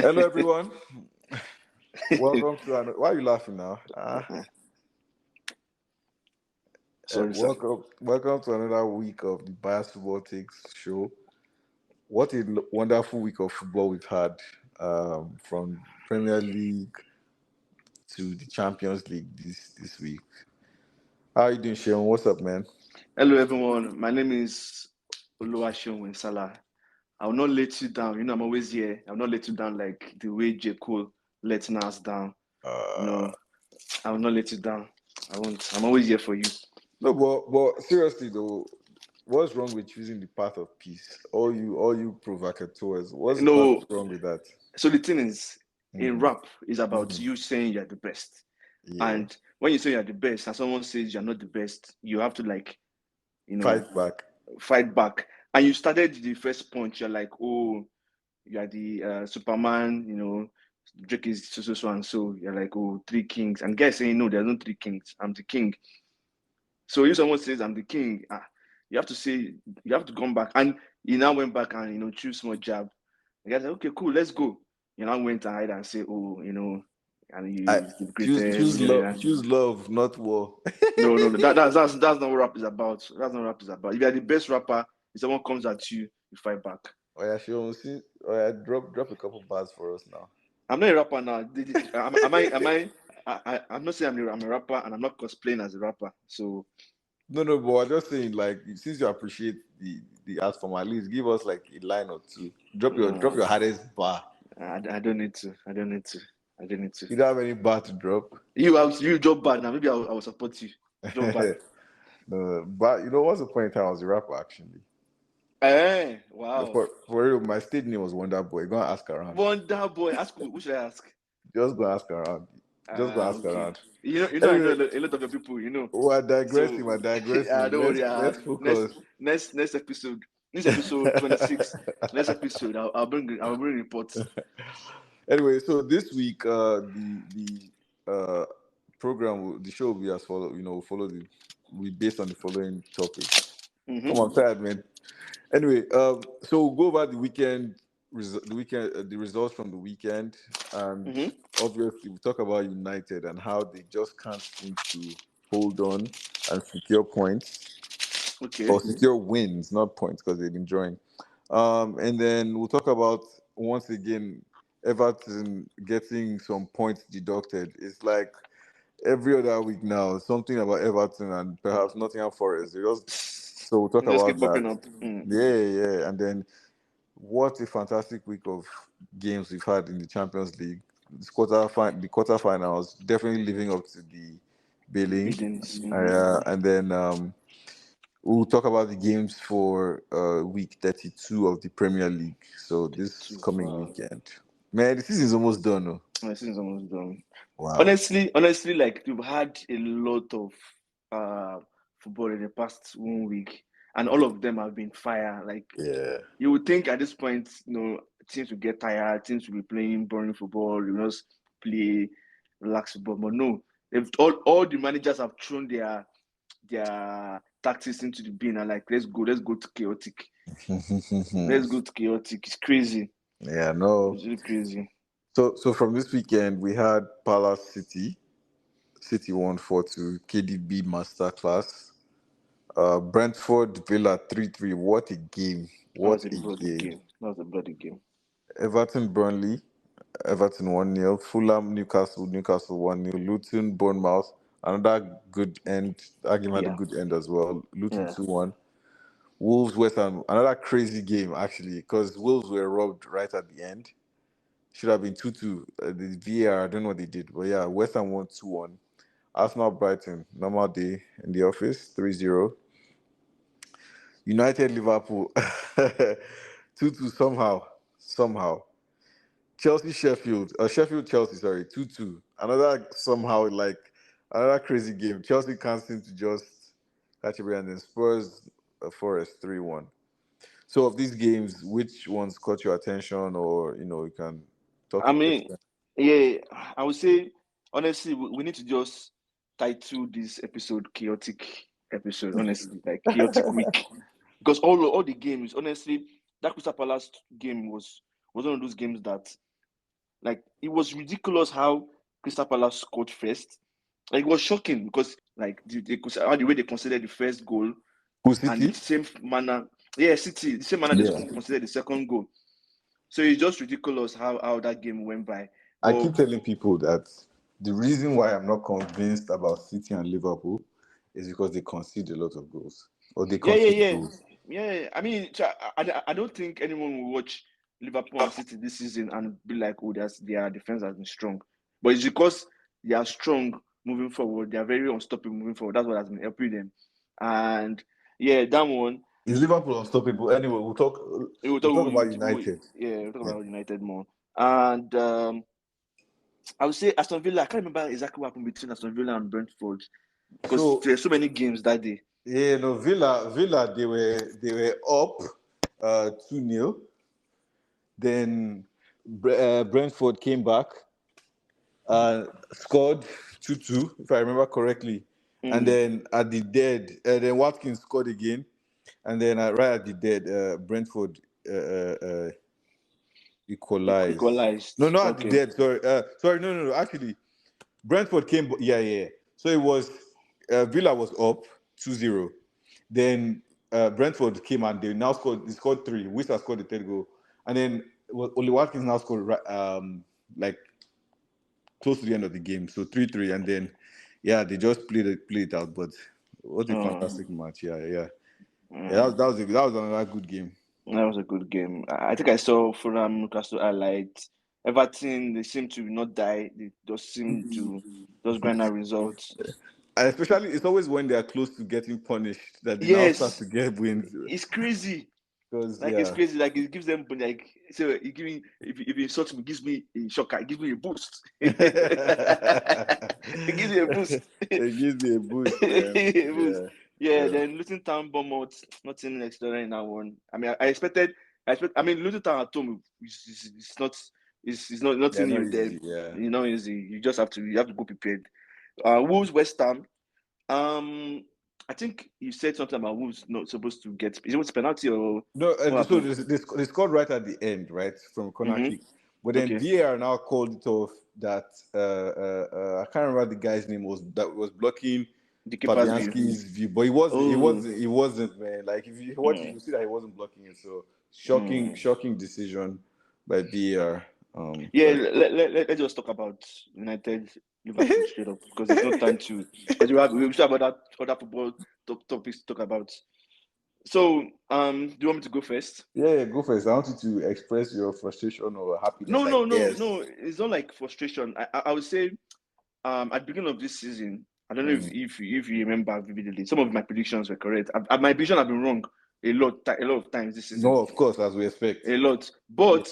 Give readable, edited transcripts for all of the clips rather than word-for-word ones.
Hello, everyone. Welcome to why are you laughing now? Sorry, sir. Welcome to another week of the Bias Football Takes show. What a wonderful week of football we've had, from Premier League to the Champions League this week. How are you doing, Sean? What's up, man? Hello, everyone. My name is Oluwaseun Winsala. I will not let you down. You know, I'm always here. I will not let you down like the way J. Cole let us down. No, I will not let you down. I won't. I'm always here for you. No, but seriously though, what's wrong with choosing the path of peace? All you provocateurs, what's wrong with that? So the thing is, in rap, is about you saying you're the best. Yeah. And when you say you're the best, and someone says you're not the best, you have to fight back. And you started the first punch. You're like, oh, you are the Superman. Drake is so and so. You're like, oh, three kings. And guys saying, no, there's no three kings. I'm the king. So if someone says I'm the king, you have to come back. And he now went back and choose small jab. The guy said, okay, cool, let's go. You now went and hide and say, oh, and you choose love, not war. No, that's not what rap is about. That's not what rap is about. If you're the best rapper, if someone comes at you, you fight back. Oh yeah, sure. Drop a couple bars for us now. I'm not a rapper now. I'm not saying I'm a rapper, and I'm not cosplaying as a rapper. So no, but I'm just saying, like, since you appreciate the art form, at least give us like a line or two. Drop your hardest bar. I don't need to. You don't have any bar to drop. You drop bar now. Maybe I will support you. Drop bar. No, but what's the point in time I was a rapper actually? Wow. For real, my stage name was Wonder Boy. Go and ask around. Wonder Boy. Ask who should I ask? Just go ask around. Around. I know a lot of your people. We're digressing. Don't worry. Let's focus. Next episode. This episode 26. Next episode, I'll bring reports. Anyway, so this week, the program, the show will be as follow. We based on the following topic. Come on, tired man. Anyway, so we'll go over the results from the weekend, and obviously we talk about United and how they just can't seem to hold on and secure points, or secure wins, not points, because they've been drawing. And then we'll talk about, once again, Everton getting some points deducted. It's like every other week now, something about Everton and perhaps Nottingham Forest. So we'll talk about that. Yeah. And then what a fantastic week of games we've had in the Champions League. The quarterfinals, definitely living up to the billing. And then we'll talk about the games for week 32 of the Premier League. So this coming weekend. Man, the season's almost done. No? The season's almost done. Wow. Honestly, like, we've had a lot of football in the past 1 week, and all of them have been fire. Like, you would think at this point, teams will get tired, teams will be playing boring football, just play relaxed football. But no, all the managers have thrown their tactics into the bin and like, let's go to chaotic. Let's go to chaotic. It's crazy. Yeah, no. It's really crazy. So from this weekend, we had Palace City. City won 4-2, KDB masterclass. Brentford Villa 3-3. What a game. What a game. That was a bloody game. Everton Burnley. Everton 1-0. Fulham Newcastle 1-0. Luton Bournemouth. Another good end. Argument a good end as well. Luton 2-1. Wolves West Ham. Another crazy game actually, because Wolves were robbed right at the end. Should have been 2-2. The VAR, I don't know what they did, but yeah, West Ham won 2-1. Arsenal Brighton, normal day in the office, 3-0. United Liverpool, 2-2 somehow. Chelsea Sheffield Chelsea, 2-2. Another crazy game. Chelsea can't seem to just catch a break, and then Spurs Forest 3-1. So of these games, which ones caught your attention, or you can talk? I would say honestly, we need to just title this episode "Chaotic Episode." Honestly, like chaotic week, because all the games, honestly, that Crystal Palace game was one of those games that Like, it was ridiculous how Crystal Palace scored first. Like, it was shocking because, like, the way they considered the first goal and the City? same manner, City, the same manner they Yeah. considered the second goal. So it's just ridiculous how that game went by. I But keep telling people that the reason why I'm not convinced about City and Liverpool is because they concede a lot of goals. Or they concede goals. I mean, I don't think anyone will watch Liverpool and City this season and be like, oh, their defense has been strong. But it's because they are strong moving forward. They are very unstoppable moving forward. That's what has been helping them. And yeah, that one. Is Liverpool unstoppable? Anyway, we'll talk about United. We'll talk about United more. And I would say Aston Villa. I can't remember exactly what happened between Aston Villa and Brentford because there's so many games that day. Yeah, no, Villa, they were up 2-0. Then Brentford came back, scored 2-2, if I remember correctly. And then at the dead, then Watkins scored again. And then right at the dead, Brentford equalized. No, not at the dead. Sorry, no. Actually, Brentford came. Yeah. So it was Villa was up 2-0. Then Brentford came and they now scored. They scored 3. Wissa scored the third goal, and then Oli Watkins now scored like close to the end of the game. So 3-3, and then they just played it out. But what a fantastic match! Yeah. That was another good game. That was a good game. I think I saw Fulham Newcastle highlights. Everton, they seem to not die. They just seem to just grind out results. Especially, it's always when they are close to getting punished that they now start to get wins. It's crazy. Because it's crazy. Like, it gives them so it give me if he insults me, it gives me a shocker. It gives me a boost. It gives me a boost. It gives me a boost. Then Luton Town, Bournemouth, nothing extraordinary in that one. I mean, I mean, Luton Town at home it's not nothing new there. You know, easy. You have to go prepared. Wolves, West Ham. I think you said something about Wolves not supposed to get. Is it penalty or no? So they scored right at the end, right, from corner kick. But then VAR now called it off that I can't remember the guy's name was blocking Fabianski's view, but he wasn't, man. Like, if you watch it, you see that he wasn't blocking it. So shocking decision by VAR. Let's just talk about United Liverpool straight up because there's no time to. Because we talk about that other football topics to talk about. So, do you want me to go first? Yeah, go first. I want you to express your frustration or happiness. No. It's not like frustration. I would say, at the beginning of this season, I don't know if you remember vividly. Some of my predictions were correct. My prediction have been wrong a lot of times this season. No, of course, as we expect. A lot, but.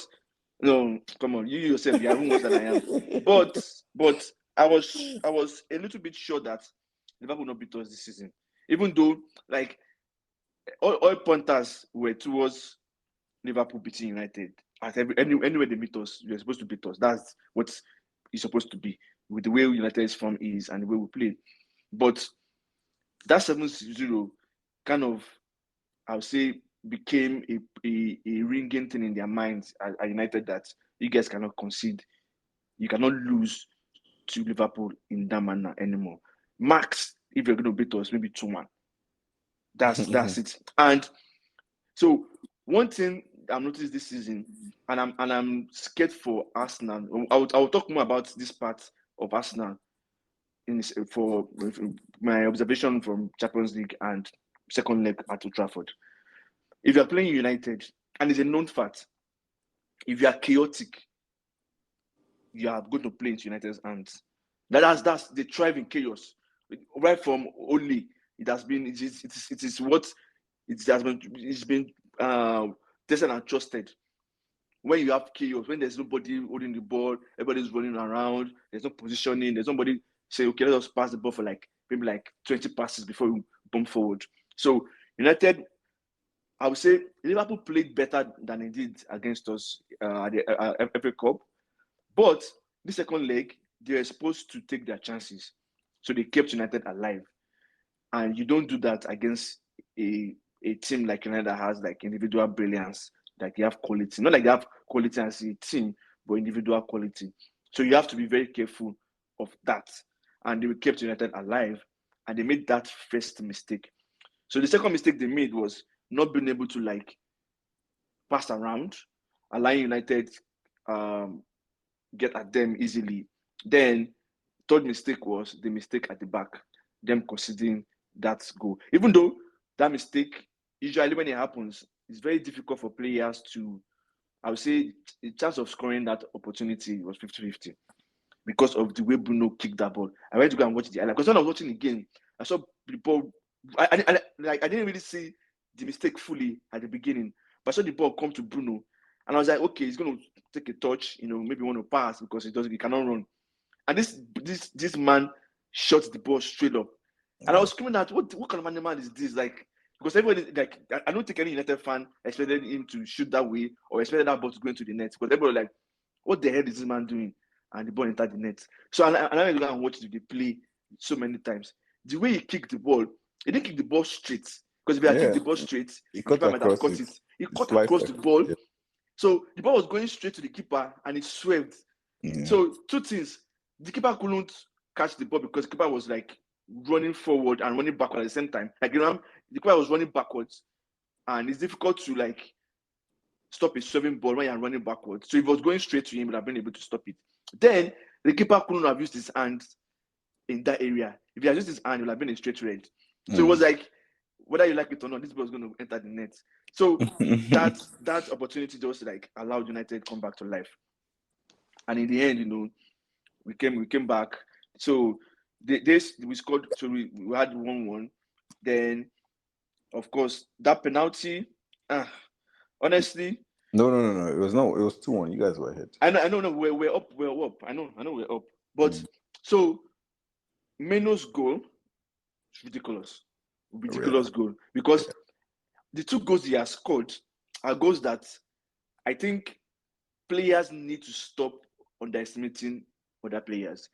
No, come on, you yourself, you are even worse than I am. But I was a little bit sure that Liverpool will not beat us this season. Even though, like, all pointers were towards Liverpool beating United. Anywhere they meet us, you're supposed to beat us. That's what it's supposed to be with the way United's form is and the way we play. But that 7-0 kind of, I would say, became a ringing thing in their minds at United that you guys cannot concede. You cannot lose to Liverpool in that manner anymore. Max, if you're going to beat us, maybe 2-1. That's it. And so one thing I've noticed this season, and I'm scared for Arsenal. I will talk more about this part of Arsenal for my observation from Champions League and second leg at Old Trafford. If you are playing United, and it's a known fact, if you are chaotic, you are going to play into United's hands. That's they thrive in chaos. Right from Oli, it's been tested and trusted. When you have chaos, when there's nobody holding the ball, everybody's running around, there's no positioning, there's nobody say, okay, let us pass the ball for maybe 20 passes before we bump forward. So United, I would say Liverpool played better than they did against us at the FA Cup. But the second leg, they were supposed to take their chances. So they kept United alive. And you don't do that against a team like United that has individual brilliance, like they have quality. Not like they have quality as a team, but individual quality. So you have to be very careful of that. And they kept United alive, and they made that first mistake. So the second mistake they made was not being able to like pass around, allowing United get at them easily. Then third mistake was the mistake at the back, them conceding that goal. Even though that mistake, usually when it happens, it's very difficult for players to, I would say, the chance of scoring that opportunity was 50-50 because of the way Bruno kicked that ball. I went to go and watch the highlight because when I was watching the game, I saw the ball. I didn't really see the mistake fully at the beginning, but I saw the ball come to Bruno, and I was like, okay, he's going to take a touch, maybe want to pass because he cannot run. And this man shot the ball straight up. And I was screaming at, what kind of man is this? Like, because everybody, like, I don't think any United fan expected him to shoot that way or expected that ball to go into the net. Because everybody was like, what the hell is this man doing? And the ball entered the net. So I went to go and watch the play so many times. The way he kicked the ball, he didn't kick the ball straight. Because if he had kicked the ball straight, the keeper might have caught it. He cut across the ball. Yeah. So the ball was going straight to the keeper and it swerved. Yeah. So two things. The keeper couldn't catch the ball because the keeper was like running forward and running backward at the same time. Like, the keeper was running backwards, and it's difficult to like stop a swerving ball when you're running backwards. So if it was going straight to him, he would have been able to stop it. Then the keeper couldn't have used his hands in that area. If he had used his hand, it would have been a straight red. So it was like, whether you like it or not, this ball is going to enter the net. So that opportunity just like allowed United to come back to life. And in the end, we came back. So we scored. So we had 1-1. Then, of course, that penalty. Honestly, no. It was 2-1. You guys were ahead. I know. We're up. We're up. I know. We're up. But so Meno's goal is ridiculous. Ridiculous goal because the two goals he has scored are goals that I think players need to stop underestimating other players.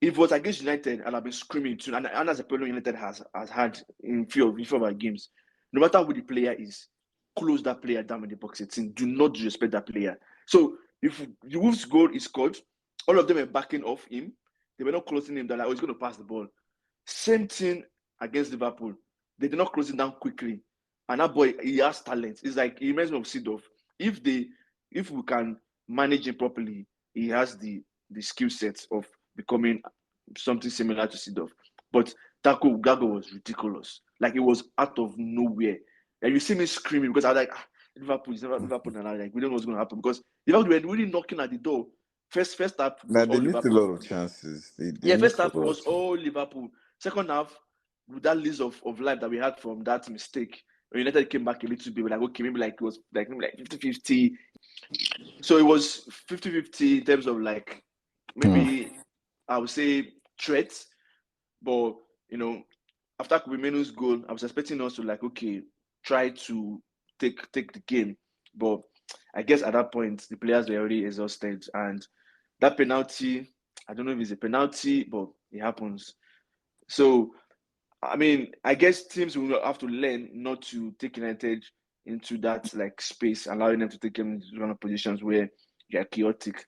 If it was against United, I'd have been screaming too. And as a problem United has had in few of our games, no matter who the player is, close that player down in the box 18. Do not disrespect that player. So if the Wolves' goal is scored, all of them are backing off him. They were not closing him down. Like, he's going to pass the ball. Same thing against Liverpool. They did not close him down quickly. And that boy, he has talent. It's like, he reminds me of Seedorf. If we can manage him properly, he has the skill set of becoming something similar to Seedorf. But that goal was ridiculous. Like, it was out of nowhere. And you see me screaming because I was like, Liverpool, and I was like, we don't know what's going to happen because Liverpool were really knocking at the door. First half, they missed a lot of chances. First half was all Liverpool. Second half, with that list of life that we had from that mistake, when United came back a little bit, we're like, okay, maybe like it was like 50-50. So it was 50-50 in terms of like maybe I would say threats, but after Kubimenu's goal, I was expecting us to like, okay, try to take the game. But I guess at that point the players were already exhausted, and that penalty, I don't know if it's a penalty, but it happens. So I mean, I guess teams will have to learn not to take United into that like space, allowing them to take them into one of positions where they are chaotic.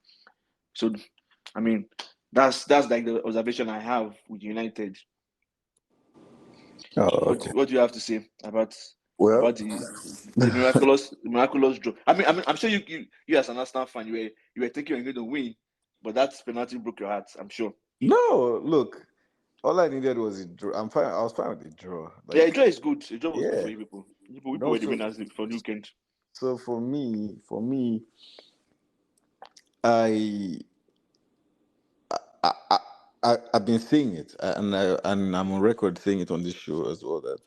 So I mean, that's like the observation I have with United. Okay. What do you have to say about the miraculous draw? I mean, I'm sure you as an Arsenal fan, you were thinking you're going to win, but that penalty broke your heart, I'm sure. No, look, all I needed was a draw. I'm fine. I was fine with the draw. Like, a draw is good. A draw was good for you people. People were the winners for the weekend. So for me, I've been saying it, and I'm on record saying it on this show as well, that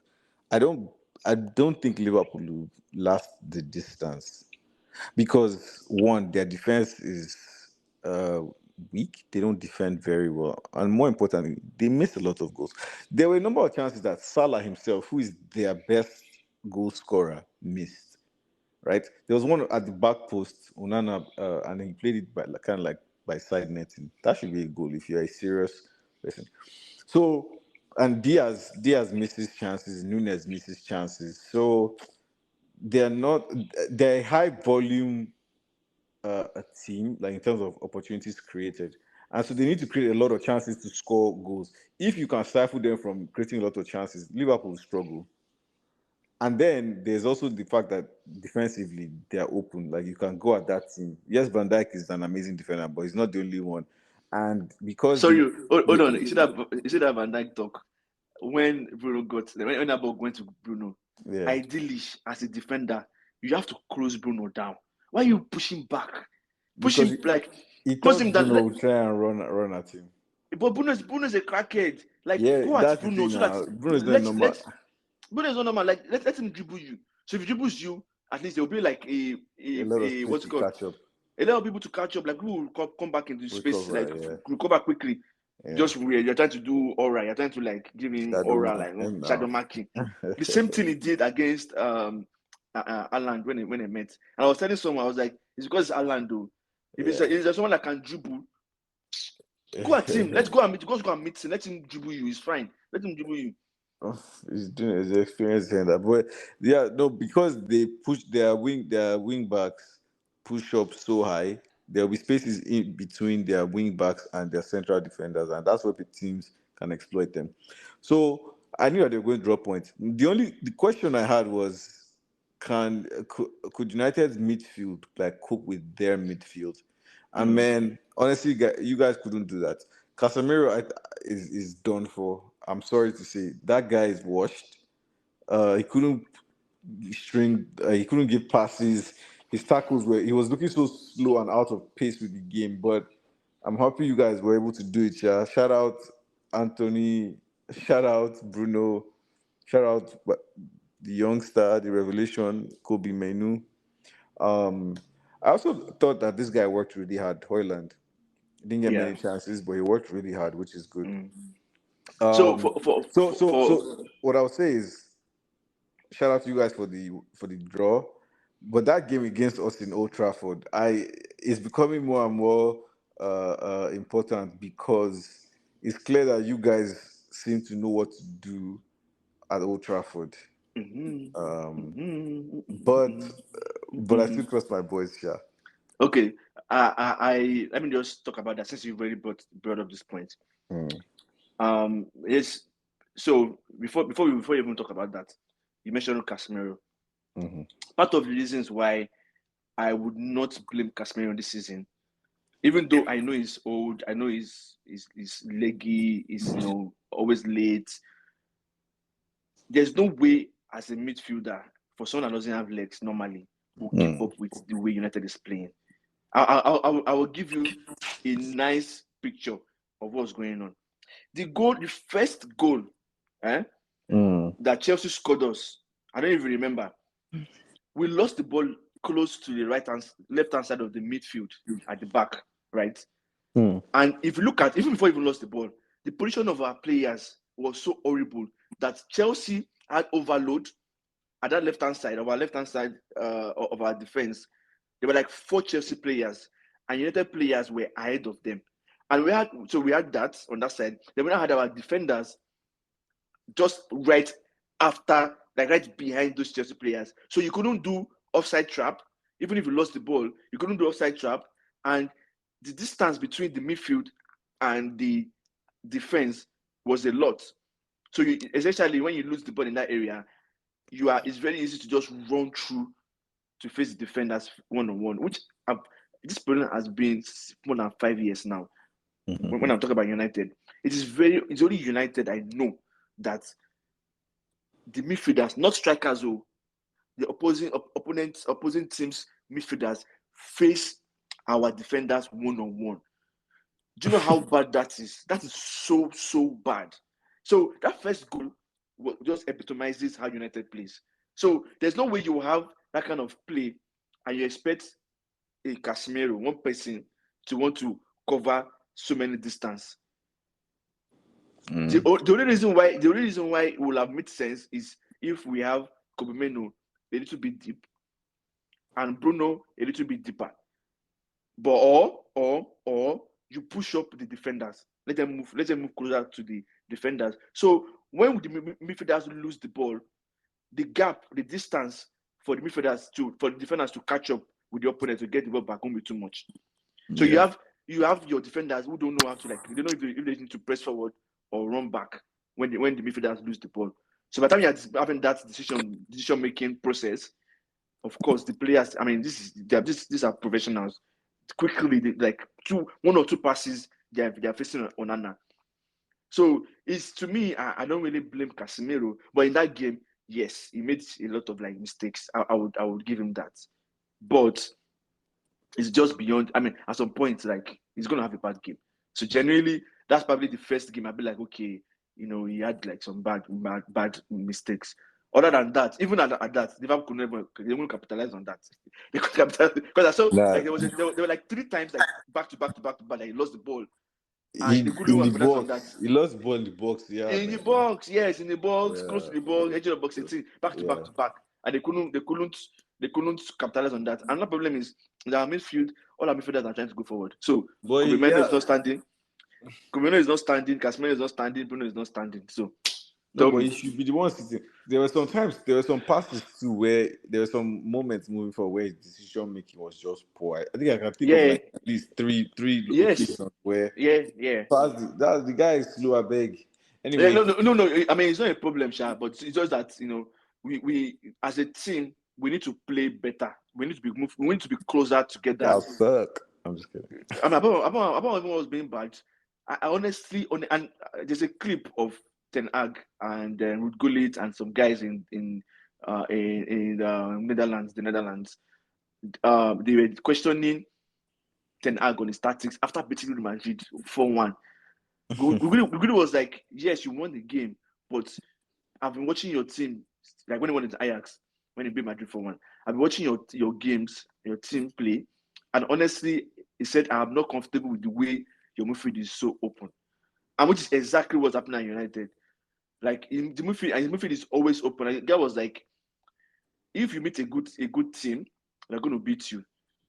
I don't think Liverpool will last the distance because one, their defense is weak. They don't defend very well, and more importantly, they miss a lot of goals. There were a number of chances that Salah himself, who is their best goal scorer, missed. Right, there was one at the back post, Onana, and he played it by kind of like by side netting. That should be a goal if you're a serious person. So, and Diaz misses chances, Nunes misses chances. So they're high volume a team, like in terms of opportunities created. And so they need to create a lot of chances to score goals. If you can stifle them from creating a lot of chances, Liverpool will struggle. And then there's also the fact that defensively they are open. Like you can go at that team. Yes, Van Dijk is an amazing defender, but he's not the only one. And because Sorry, hold on. You see that Van Dijk talk when Bruno when that ball went to Bruno. yeah, Ideally, as a defender, you have to close Bruno down. Why are you pushing back? Push because him like he close thought him down. Bruno would try and run at him. But Bruno's a crackhead. Like Yeah, go at that's the Bruno thing so that now. Bruno is not normal. Bruno is not normal. Like let him dribble you. So if he dribbles you, at least there will be like A lot of a space what's to it called? catch up. A lot of people to catch up. Like who will come back into space, like Recover, recover quickly. yeah. Just where you're trying to do aura, you're trying to like give him Shadow aura, mark like him shadow now. marking. The same thing he did against Alan when they met. And I was telling someone, I was like, it's because it's Alan though. If it's someone that can dribble, go at him. Let's go and meet. Go and meet him. Let him dribble you. It's fine. Let him dribble you. He's doing his experience in that, but yeah, no, because they push their wing backs push up so high, there will be spaces in between their wing backs and their central defenders, and that's where the teams can exploit them. So I knew that they were going to drop points. The question I had was, could United's midfield like cope with their midfield? And man, honestly, you guys couldn't do that. Casemiro is done for. I'm sorry to say that guy is washed. He couldn't string. He couldn't give passes. His tackles were. He was looking so slow and out of pace with the game. But I'm happy you guys were able to do it. Yeah. Shout out Anthony. Shout out Bruno. Shout out the youngster, the revelation, Kobe Menu. Um, I also thought that this guy worked really hard. Hoyland didn't get many chances, but he worked really hard, which is good. So So what I'll say is shout out to you guys for the draw, but that game against us in Old Trafford, is becoming more and more important because it's clear that you guys seem to know what to do at Old Trafford. But I still trust my boys, yeah. Okay, I let me just talk about that since you've already brought up this point. Yes. So before you even talk about that, you mentioned Casemiro. Part of the reasons why I would not blame Casemiro this season, even though I know he's old, I know he's leggy, he's always late. There's no way as a midfielder for someone that doesn't have legs normally will keep up with the way United is playing. I will give you a nice picture of what's going on. The first goal, that Chelsea scored us, I don't even remember. We lost the ball close to the left hand side of the midfield at the back, right? And if you look at, even before we even lost the ball, the position of our players was so horrible that Chelsea had overload at that left hand side of our defense. There were like 4 Chelsea players, and United players were ahead of them. And we had that on that side. Then we now had our defenders just right after, like right behind those Chelsea players. So you couldn't do offside trap. Even if you lost the ball, you couldn't do offside trap. And the distance between the midfield and the defense was a lot. So essentially, when you lose the ball in that area, it's very easy to just run through to face the defenders one-on-one, which this problem has been more than 5 years now. When I'm talking about United, it's only United I know that the midfielders, not strikers, the opposing teams midfielders face our defenders one-on-one. Do you know how bad that is? That is so bad. So that first goal just epitomizes how United plays. So there's no way you will have that kind of play and you expect a Casemiro, one person, to want to cover so many distance. The only reason why it will have made sense is if we have Kobe Menu a little bit deep and Bruno a little bit deeper. But or you push up the defenders, let them move closer to the defenders. So when the midfielders lose the ball, the gap, the distance for the defenders to catch up with the opponent to get the ball back won't be too much. So Yeah. you have your defenders who don't know how to, like, they don't know if they need to press forward or run back when the midfielders lose the ball. So by the time you're having that decision making process, of course the players, I mean, these are professionals. Quickly, like one or two passes, they're facing Onana. So it's, to me, I don't really blame Casemiro, but in that game, yes, he made a lot of like mistakes. I would give him that, but it's just beyond. I mean, at some point, like, he's gonna have a bad game. So generally, that's probably the first game I'd be like, okay, he had like some bad mistakes. Other than that, even at that, Liverpool they won't capitalize on that. They could capitalize because I saw like there were like 3 times like back to back, like he lost the ball. And they couldn't capitalize on that. He lost the ball in the box, yeah. In the box, yes, in the box, close to the ball, edge of the box, 18, back to back. And they couldn't capitalize on that. Another problem is that all our midfielders are trying to go forward. So Kobe Meno is not standing. Casemiro is not standing, Bruno is not standing. So no, but he should be the one sitting. There were some passes too where there were some moments moving forward where his decision making was just poor. I think I can think of like at least three occasions where the guy is slow, I beg. Anyway, no. I mean, it's not a problem, Sha, but it's just that we as a team we need to play better. We need to be closer together. I'll suck. I'm just kidding. I mean, about everyone was being bad. I honestly, and there's a clip of T.O.W.N and Ruud Gullit and some guys in the Netherlands. They were questioning T.O.W.N on his tactics after beating Real Madrid 4-1. Gullit was like, yes, you won the game, but I've been watching your team, like when he won at Ajax, when he beat Madrid 4-1. I've been watching your games, your team play, and honestly, he said, I'm not comfortable with the way your midfield is so open. And which is exactly what's happening at United. Like, in the midfield, and his midfield is always open. And the guy was like, if you meet a good team, they're going to beat you.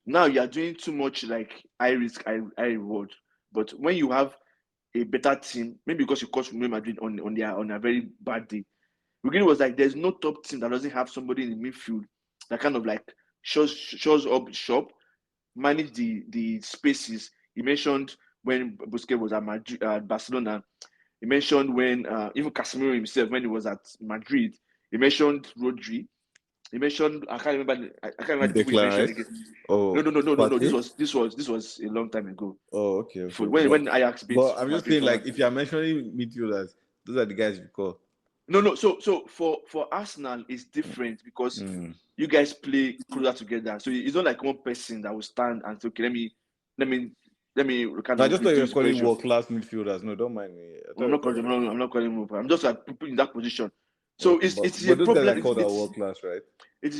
Now you are doing too much, like, high risk, high reward. But when you have a better team, maybe because you coached Real Madrid on a very bad day, Ruggiero was like, there's no top team that doesn't have somebody in the midfield that kind of like shows up shop, manage the spaces. He mentioned when Busquets was at Barcelona. He mentioned when even Casemiro himself, when he was at Madrid. He mentioned Rodri. He mentioned, I can't remember the people he mentioned again. Oh, no. This was a long time ago. Oh, okay. When Ajax beat. But I'm just saying, like, if you're mentioning midfielders, those are the guys you call. No. So for Arsenal, it's different because you guys play closer together. So it's not like one person that will stand and say, okay, let me kind of. I just thought you were calling world-class midfielders. No, don't mind me. I'm not calling them. I'm just like people in that position. So it's a those problem. Guys are called world-class, right? It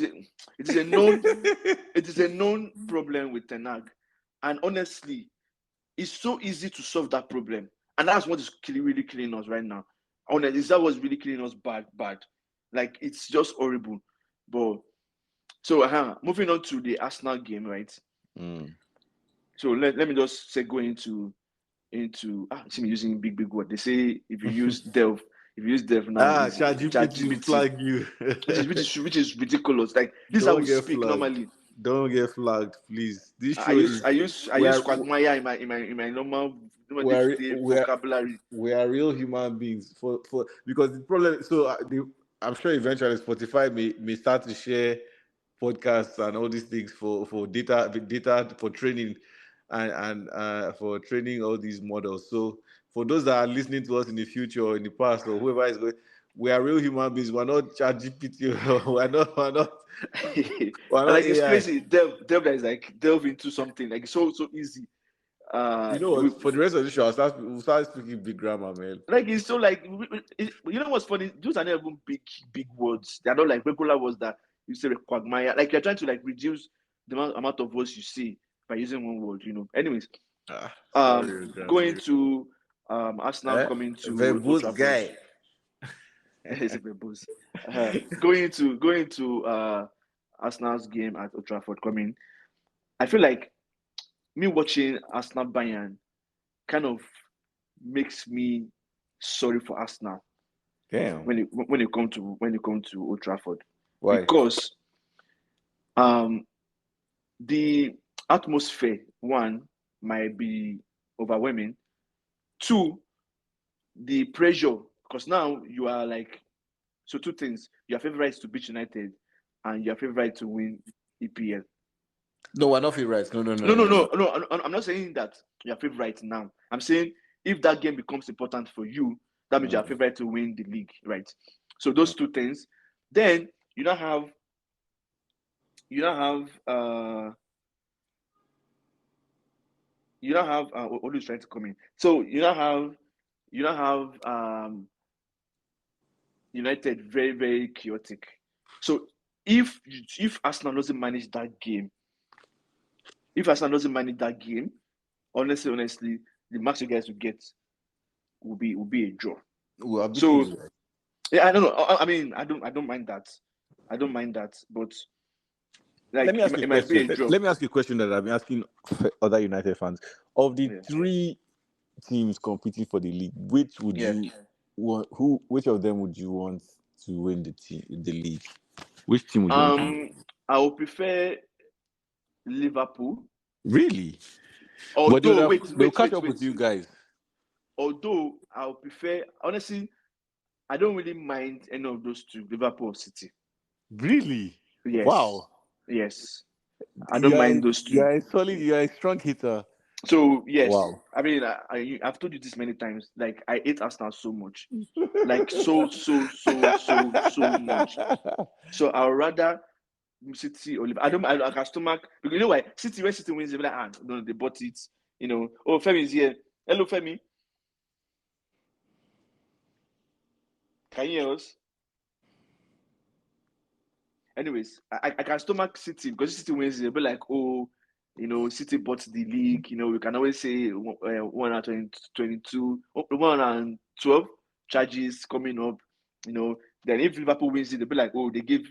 is a known it is a known problem with Ten Hag, and honestly, it's so easy to solve that problem, and that's what is really killing us right now. Honestly, that was really killing us bad. Like, it's just horrible. But so moving on to the Arsenal game, right? So let me just say, go into see me using big word. They say if you use Delve now, ChatGPT flag you, which is ridiculous. Like, this is how we speak normally. Don't get flagged, please. This I use quagmire in my normal vocabulary. We are real human beings because the problem. So I'm sure eventually Spotify may start to share podcasts and all these things for data for training and for training all these models. So for those that are listening to us in the future or in the past or whoever is going, we are real human beings. We're not ChatGPT. We're not. Like, it's crazy. Delve is like delve into something like so easy. You know what? For the rest of the show, we'll start speaking big grammar, man. Like, it's so like, you know what's funny? Those are not even big words. They're not like regular words that you say quagmire. Like, you're trying to like reduce the amount of words you say by using one word. Anyways, going to Arsenal coming to Old Trafford. Guy. Going to Arsenal's game at Old Trafford coming. I feel like me watching Arsenal Bayern kind of makes me sorry for Arsenal. Damn. When you come to Old Trafford. Why? Because the atmosphere, one, might be overwhelming. Two, the pressure, because now you are like, so two things. Your favorite is to beat United, and your favorite to win EPL. No, we're not favorites. No. No. I'm not saying that your favorite now. I'm saying if that game becomes important for you, that means your favorite to win the league, right? So those two things. Then you don't have Olu is trying to come in. So you don't have United very, very chaotic. So if Arsenal doesn't manage that game, honestly, the max you guys will get will be a draw. Well, so yeah, I don't know. I mean, I don't mind that. But like, let me ask you a might be a question. draw. Let me ask you a question that I've been asking other United fans. Of the three teams competing for the league, which would you want? Which of them would you want to win the league? Which team would you want to win? I would prefer Liverpool. Really? Although, they'll catch up with you guys. Although I would prefer, honestly, I don't really mind any of those two, Liverpool or City. Really? Yes. Wow. Yes. I don't mind those two. You're a strong hitter. So yes. Wow. I mean, I've told you this many times. Like, I hate Arsenal so much, like so much. So I'd rather City or Liverpool. I can stomach, because you know why? City, when City wins, they're like, no, they bought it. You know, oh, Femi is here. Hello, Femi. Can you hear us? Anyways, I can stomach City, because City wins, they'll be like, oh, you know, City bought the league. You know, we can always say 122, 112 charges coming up. You know, then if Liverpool wins it, they'll be like, oh, they give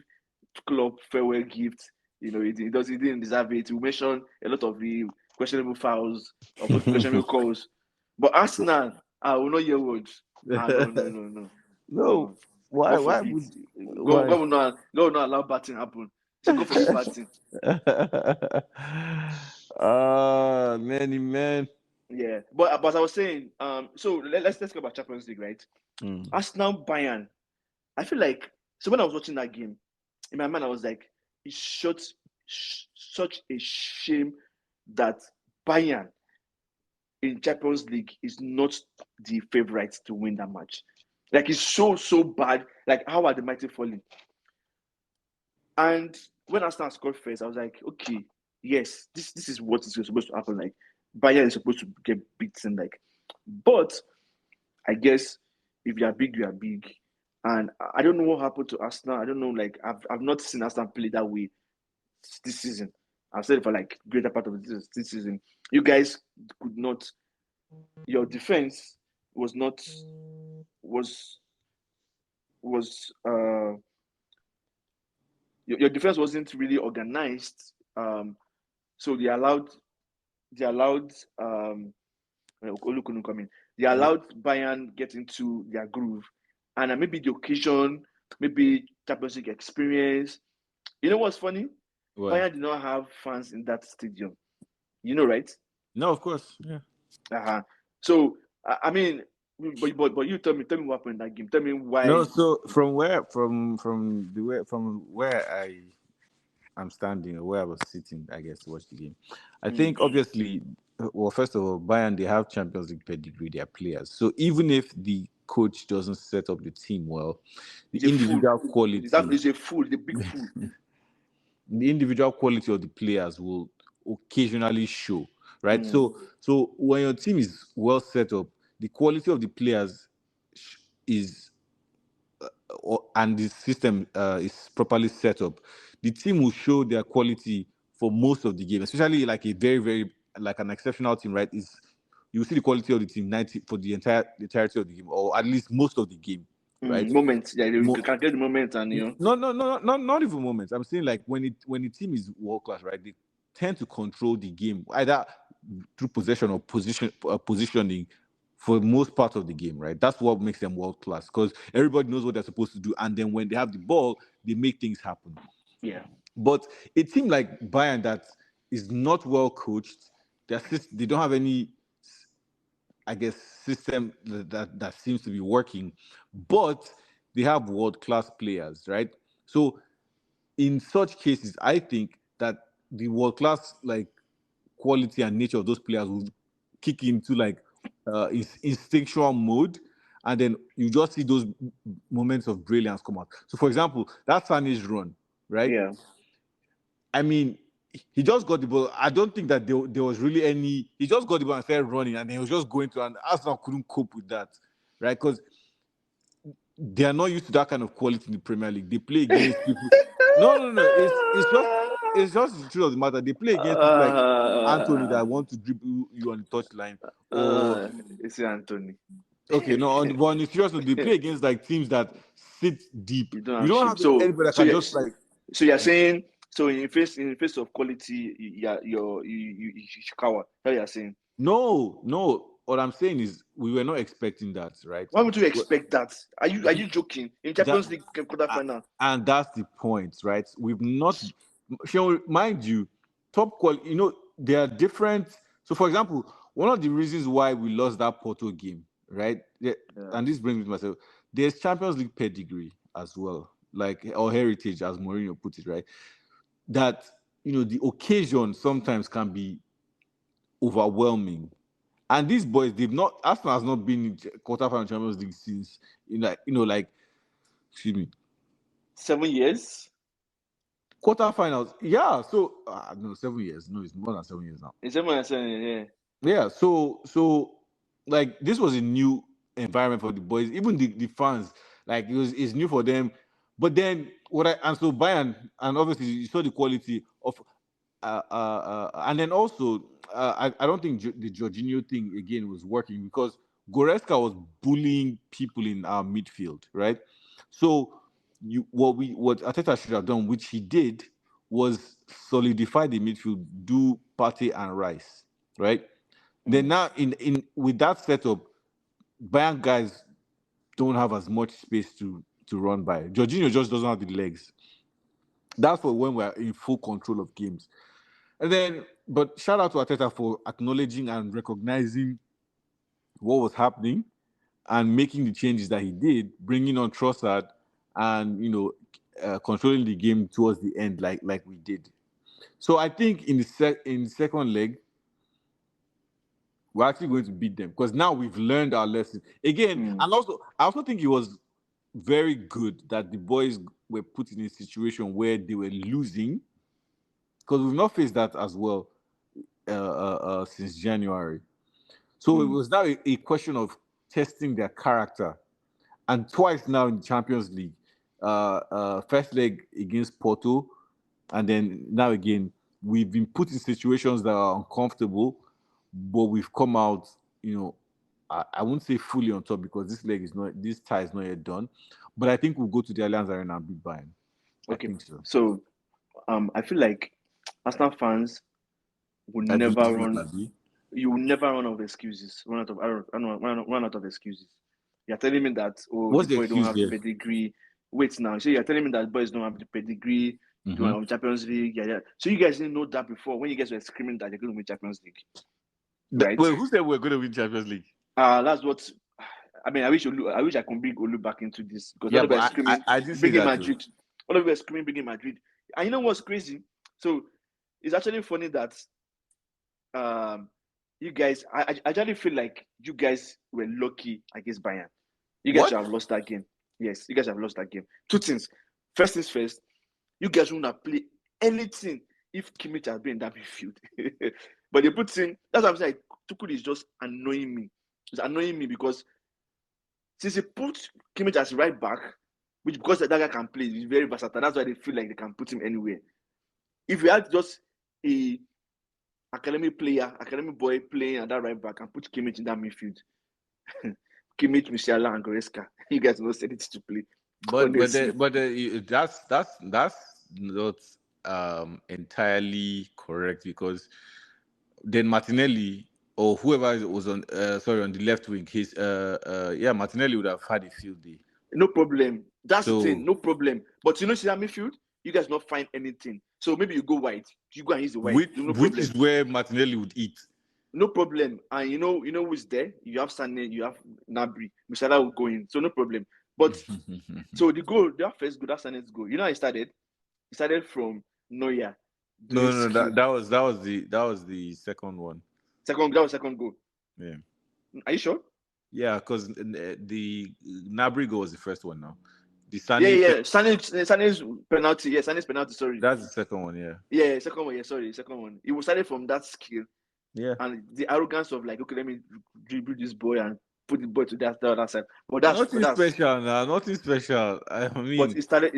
club farewell gift. You know, it didn't deserve it. We mentioned a lot of the questionable fouls or questionable calls. But Arsenal, I will not hear words. No. Why? God will not allow bad thing happen. So go for the bad thing. Man. Yeah, but as I was saying, so let's talk about Champions League, right? Arsenal Bayern. I feel like, so when I was watching that game, in my mind I was like, it's such a shame that Bayern in Champions League is not the favorite to win that match. Like, it's so bad. Like, how are the mighty falling? And when Arsenal scored first, I was like, okay, yes, this is what is supposed to happen. Like, Bayern is supposed to get beaten. Like, but I guess if you are big, you are big. And I don't know what happened to Arsenal. I don't know. Like, I've not seen Arsenal play that way this season. I've said it for like greater part of this season. You guys could not. Your defense was not your defense wasn't really organized. So they allowed Olukunu come in. They allowed Bayern get into their groove, and maybe the occasion, maybe Champions League experience. You know what's funny? What? Bayern did not have fans in that stadium. You know, right? No, of course. Yeah. So I mean, but you tell me what happened in that game. Tell me why. No, so from where I'm standing, or where I was sitting, I guess, to watch the game, I think obviously, well, first of all, Bayern, they have Champions League pedigree, their players. So even if the coach doesn't set up the team well, the individual quality, that is a fool, the big fool. The individual quality of the players will occasionally show, right? So when your team is well set up, the quality of the players is and the system is properly set up, the team will show their quality for most of the game, especially like a very, very, like an exceptional team, right? You see the quality of the team 90 for the entirety of the game, or at least most of the game, right? Moments, yeah, you can get the moment, and you know. No, not even moments. I'm saying like when the team is world class, right? They tend to control the game either through possession or positioning for most part of the game, right? That's what makes them world class, because everybody knows what they're supposed to do, and then when they have the ball, they make things happen. Yeah. But a team like Bayern that is not well coached. They don't have any, I guess, system that seems to be working, but they have world-class players, right? So in such cases, I think that the world-class like quality and nature of those players will kick into like instinctual mode, and then you just see those moments of brilliance come out. So, for example, that Sané's run, right? Yeah. I mean, he just got the ball. I don't think that there was really any. He just got the ball and started running, and he was just going to, and Arsenal couldn't cope with that, right? Because they are not used to that kind of quality in the Premier League. They play against people. No. It's just the truth of the matter. They play against people like Anthony that want to dribble you on the touchline, or it's Anthony. Okay, no, on the serious note, they play against like teams that sit deep. You don't We don't have have anybody that can just like. So you're saying, so in the face of quality, you cower. How you're saying? No. What I'm saying is we were not expecting that, right? Why would you expect that? Are you joking? In Champions League quarterfinal. And that's the point, right? We've not, mind you, top quality. There are different. So, for example, one of the reasons why we lost that Porto game, right? Yeah. And this brings me to myself. There's Champions League pedigree as well, like, or heritage, as Mourinho put it, right? That the occasion sometimes can be overwhelming. And these boys, Arsenal has not been in quarterfinal Champions League since, excuse me, 7 years. Quarterfinals, yeah. So no, 7 years. No, it's more than 7 years now. It's 7 years, yeah. Yeah. So like this was a new environment for the boys, even the fans. Like it's new for them. But then so Bayern, and obviously you saw the quality of and then also I don't think the Jorginho thing again was working because Goretzka was bullying people in our midfield, right? So what Arteta should have done, which he did, was solidify the midfield, do Partey and Rice, right? Then now in with that setup, Bayern guys don't have as much space to run by. Jorginho just doesn't have the legs. That's for when we're in full control of games. And then, but shout out to Arteta for acknowledging and recognizing what was happening and making the changes that he did, bringing on Trossard and controlling the game towards the end, like we did. So I think in the second leg, we're actually going to beat them because now we've learned our lesson again. And also, I also think it was very good that the boys were put in a situation where they were losing, because we've not faced that as well since January. So it was now a question of testing their character. And twice now in the Champions League, first leg against Porto, and then now again, we've been put in situations that are uncomfortable, but we've come out, I won't say fully on top because this tie is not yet done, but I think we'll go to the Allianz Arena and beat Bayern. Okay. I think so. So, I feel like Arsenal fans will never run. You will never run out of excuses. Run out of excuses. You're telling me that What's the boy excuse don't have the pedigree. Wait now. So you're telling me that boys don't have the pedigree. Don't have Champions League. Yeah. So you guys didn't know that before when you guys were screaming that you're going to win Champions League. Right? Wait, who said we're going to win Champions League? That's what. I mean, I wish I can bring Olu back into this because all of us screaming, I did bringing Madrid. All of us screaming, bringing Madrid. And you know what's crazy? So it's actually funny that you guys, I actually feel like you guys were lucky against Bayern. You guys have lost that game. Yes, you guys have lost that game. Two things. First things first, you guys wouldn't have played anything if Kimmich had been in that midfield. But they put in, that's what I'm saying. Tuchel is just annoying me. It's annoying me because since he put Kimmich as right back, which because that guy can play, he's very versatile. That's why they feel like they can put him anywhere. If we had just a academy boy playing at that right back and put Kimmich in that midfield, Kimmich, Musiala, and Goretzka, you guys know said it to play. But that's not entirely correct because then Martinelli or whoever was on the left wing, Martinelli would have had a field day. No problem. That's the thing. No problem. But see that midfield, you guys not find anything. So maybe you go white. You go and use the white. Which is where Martinelli would eat. No problem. And you know who's there? You have Sané, you have Gnabry. Winsala will go in. So no problem. But so the first goal, that Sané's goal. You know how it started? It started from Neuer. No, that was the second one. That was second goal. Yeah. Are you sure? Yeah, because the Gnabry goal was the first one now. The Sané, yeah. Sané's penalty. Yeah, Sané's penalty. Sorry. That's the second one. Yeah. Yeah, second one. Yeah, sorry, second one. It was started from that skill. Yeah. And the arrogance of like, okay, let me dribble this boy and put the ball to the other side. But that's special now. Nothing special. I mean, but it started.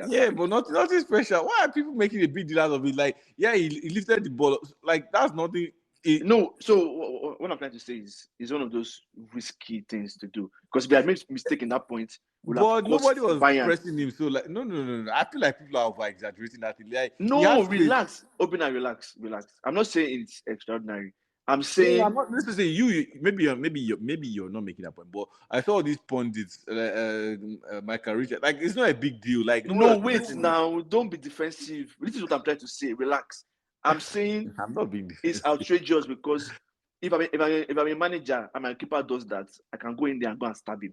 Yeah, but nothing special. Why are people making a big deal out of it? Like, yeah, he lifted the ball. Like, that's nothing. No, so what I'm trying to say is one of those risky things to do, because if they had made a mistake in that point, but nobody was pressing him. So like, no. I feel like people are over exaggerating that. Like, no, relax, Obina, relax. I'm not saying it's extraordinary. I'm saying I'm not. Let's say you maybe you're not making that point. But I saw these pundits, Michael Richard. Like, it's not a big deal. Like, no, wait now, don't be defensive. This is what I'm trying to say. Relax. I'm saying I'm not being it's outrageous, because if I'm a manager and my keeper does that, I can go in there and go and stab him,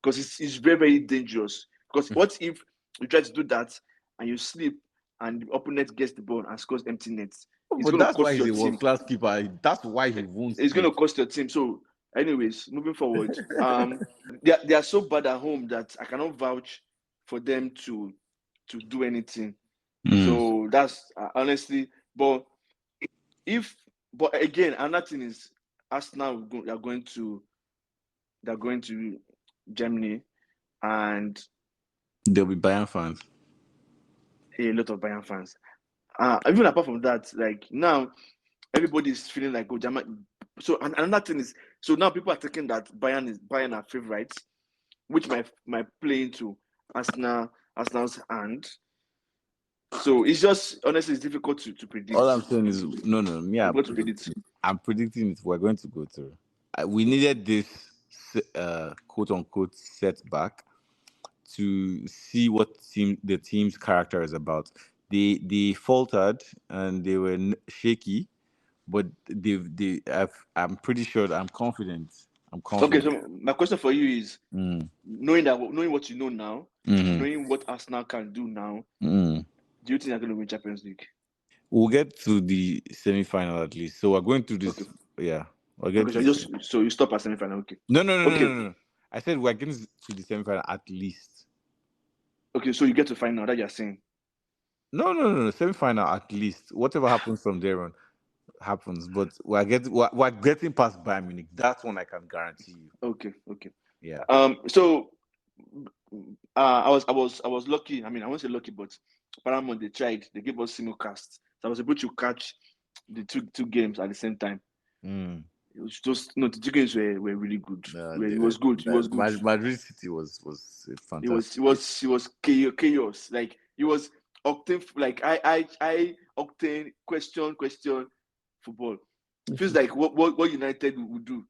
because it's very, very dangerous. Because what if you try to do that and you sleep and the opponent gets the ball and scores empty nets? But that's why he's a world-class keeper. That's why he won't. It's going to cost your team. So, anyways, moving forward, they are so bad at home that I cannot vouch for them to do anything. So that's honestly. But again, another thing is Arsenal they're going to Germany, and there'll be Bayern fans. A lot of Bayern fans. Even apart from that, like now everybody's feeling like German. So another thing is, so now people are thinking that Bayern are favorites, which might play into Arsenal's hand. So it's just, honestly, it's difficult to predict. All I'm saying is, no. Me, I'm predicting we're going to go through. We needed this quote unquote setback to see what the team's character is about. They faltered and they were shaky, but I'm pretty sure. I'm confident. Okay, so my question for you is, knowing what you know now, knowing what Arsenal can do now, do you think they're going to win Champions League? We'll get to the semi-final at least. So we're going through this. Okay. Yeah. So you stop at semi-final. Okay. No. I said we're getting to the semi-final at least. Okay, so you get to final. That you're saying? No. Semi-final at least. Whatever happens from there on happens. But we're getting past Bayern Munich. That's one I can guarantee you. Okay. Yeah. So I was lucky. I mean, I won't say lucky, but Paramount, they tried. They gave us simulcast, so I was able to catch the two games at the same time. It was just the two games were really good. It was good. Madrid City was fantastic. It was chaos. Like it was octane. Like I octane question football. It feels like what United would do.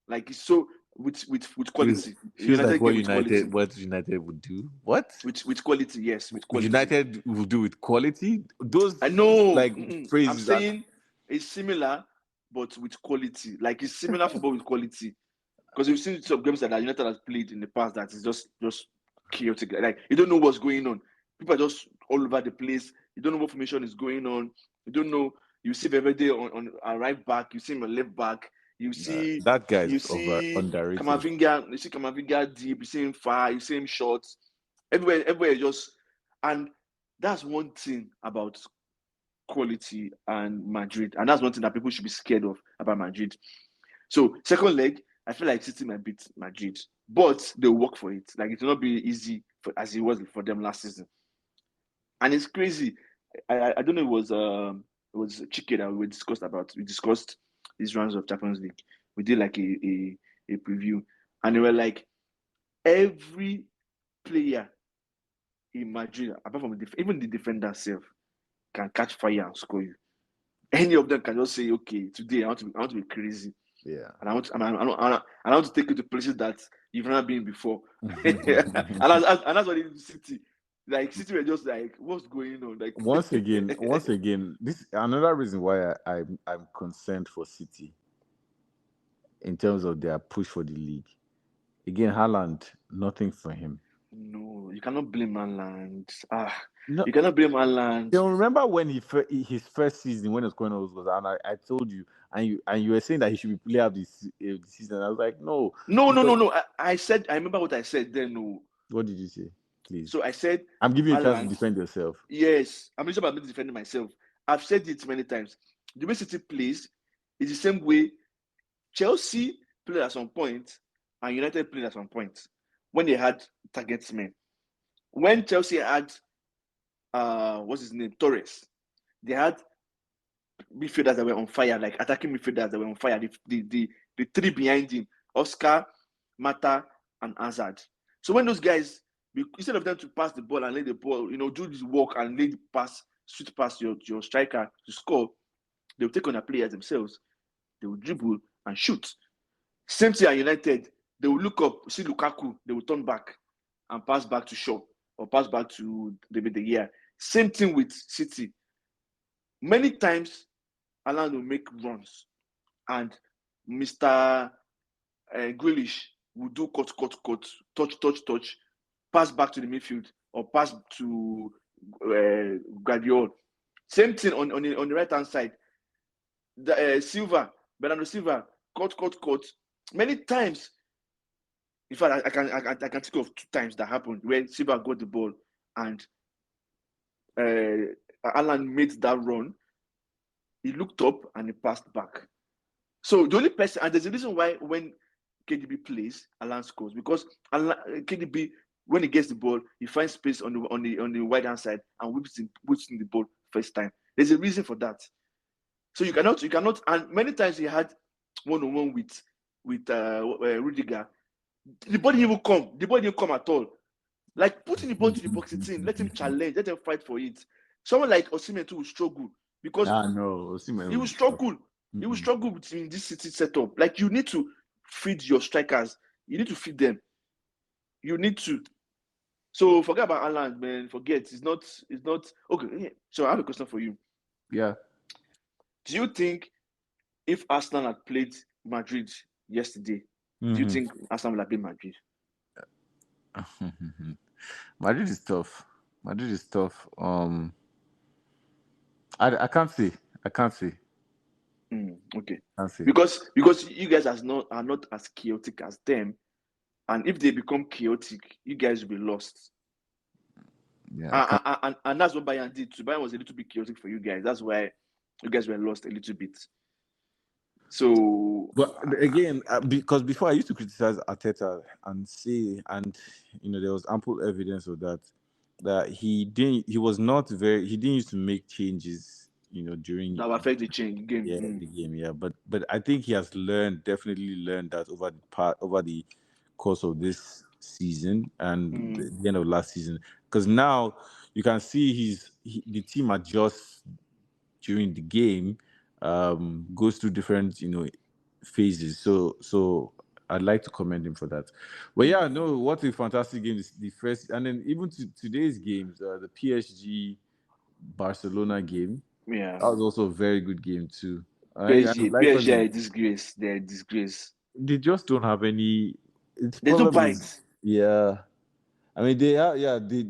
Like it's so with quality. Feels like what United would do. What? With quality, yes. With quality. United will do with quality. Those I know. Phrases. I'm saying it's similar, but with quality. Like it's similar football with quality. Because we've seen some games that United has played in the past that is just chaotic. Like you don't know what's going on. People are just all over the place. You don't know what formation is going on. You don't know. You see Valverde on a right back. You see him on left back. You see that guy is underrated. Camavinga, you see Camavinga deep. You see him far. You see him short. Everywhere just, and that's one thing about quality and Madrid, and that's one thing that people should be scared of about Madrid. So second leg, I feel like City might beat Madrid, but they'll work for it. Like it will not be easy as it was for them last season. And it's crazy. I don't know. It was Chike that we discussed about. We discussed these rounds of Champions League. We did like a preview, and they were like, every player in Madrid, apart from even the defender self, can catch fire and score you. Any of them can just say, "Okay, today I want to be crazy." Yeah, and I want to take you to places that you've never been before. and that's what it is. City. Like City were just like, what's going on? Like once again, this another reason why I'm concerned for City in terms of their push for the league. Again, Haaland, nothing for him. No, you cannot blame Haaland. No, You cannot blame Haaland. you remember when his first season when it was going on was, and I told you, and you were saying that he should be player of the season. I was like, no. I remember what I said then. No. What did you say? Please. So I said, I'm giving you a chance to Haaland, defend yourself. Yes, I'm sure I'm defending myself. I've said it many times. The way City plays is the same way Chelsea played at some point and United played at some point when they had target men. When Chelsea had what's his name? Torres, they had midfielders that were on fire, like attacking midfielders that were on fire. The three behind him, Oscar, Mata, and Hazard. So when those guys, instead of them to pass the ball and lay the ball, do this work and lay the pass, sweet pass your striker to score, they will take on their players themselves. They will dribble and shoot. Same thing at United. They will look up, see Lukaku, they will turn back and pass back to Shaw or pass back to David De Gea. Same thing with City. Many times, Alan will make runs and Mr. Grealish will do cut, touch, pass back to the midfield or pass to Guardiola. Same thing on the right hand side. Bernardo Silva, cut. Many times, in fact, I can think of 2 times that happened where Silva got the ball and Alan made that run. He looked up and he passed back. So the only person, and there's a reason why when KDB plays, Alan scores, because KDB, when he gets the ball, he finds space on the right hand side and whips in the ball first time. There's a reason for that. So you cannot, and many times he had one-on-one with Rudiger. The ball didn't come at all. Like putting the ball to the box, let him challenge, let him fight for it. Someone like Osimhen too will struggle because Osimhen he will struggle. He will struggle in this City setup. Like you need to feed your strikers. You need to feed them. You need to. So forget about Haaland, man. Forget. It's not okay. So I have a question for you. Yeah. Do you think if Arsenal had played Madrid yesterday, do you think Arsenal would have beat Madrid? Madrid is tough. I can't say. Okay. Because you guys are not as chaotic as them, and if they become chaotic, you guys will be lost. Yeah. And that's what Bayern did too. Bayern was a little bit chaotic for you guys. That's why you guys were lost a little bit. So, but again, because before I used to criticize Arteta and say, and there was ample evidence of that he didn't used to make changes, during that will affect the game. The game, yeah. But I think he has definitely learned that over the course of this season and the end of last season, because now you can see the team adjusts during the game. Goes through different phases, so I'd like to commend him for that. But yeah, no, what a fantastic game is the first, and then even today's games, the PSG Barcelona game, that was also a very good game too. PSG are a disgrace. They're a disgrace. They just don't have any. There's no bites. Yeah, I mean they are. Yeah, they